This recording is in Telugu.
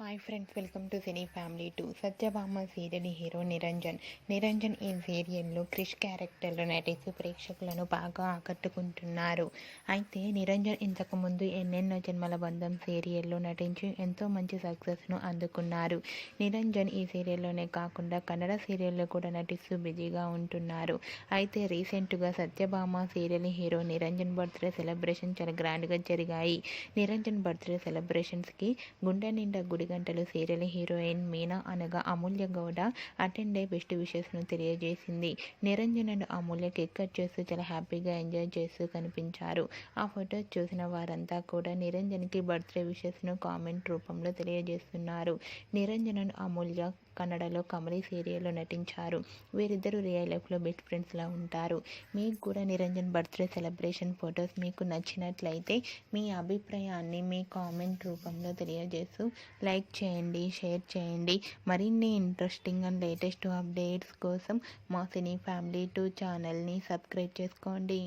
Hi friends, welcome to cine family 2. Satyabhama serial hero Niranjan ఈ సీరియల్లో క్రిష్ క్యారెక్టర్లో నటిస్తూ ప్రేక్షకులను బాగా ఆకట్టుకుంటున్నారు. అయితే నిరంజన్ ఇంతకుముందు ఎన్నెన్నో జన్మల బంధం సీరియల్లో నటించి ఎంతో మంచి సక్సెస్ను అందుకున్నారు. నిరంజన్ ఈ సీరియల్లోనే కాకుండా కన్నడ సీరియల్లో కూడా నటిస్తూ బిజీగా ఉంటున్నారు. అయితే రీసెంట్గా Satyabhama serial hero Niranjan birthday celebration చాలా గ్రాండ్గా జరిగాయి. నిరంజన్ బర్త్డే సెలబ్రేషన్స్కి గుండె నిండా గుడి గంటలు సీరియల్ హీరోయిన్ మీనా అనగా అమూల్య గౌడ అటెండ్ అయి బెస్ట్ విషెస్ను తెలియజేసింది. Niranjan and Amulya cake cut చేస్తూ చాలా హ్యాపీగా ఎంజాయ్ చేస్తూ కనిపించారు. ఆ ఫొటోస్ చూసిన వారంతా కూడా నిరంజన్కి బర్త్డే విషెస్ను కామెంట్ రూపంలో తెలియజేస్తున్నారు. నిరంజన్ అండ్ అమూల్య కన్నడలో కమలి సీరియల్లో నటించారు. వీరిద్దరూ రియల్ లైఫ్లో బెస్ట్ ఫ్రెండ్స్లా ఉంటారు. మీకు కూడా నిరంజన్ బర్త్డే సెలబ్రేషన్ ఫొటోస్ మీకు నచ్చినట్లయితే మీ అభిప్రాయాన్ని మీ కామెంట్ రూపంలో తెలియజేస్తూ లైక్ చేయండి, షేర్ చేయండి. మరిన్ని ఇంట్రెస్టింగ్ అండ్ లేటెస్ట్ అప్డేట్స్ కోసం మా సినీ ఫ్యామిలీ 2 ఛానల్ని సబ్స్క్రైబ్ చేసుకోండి.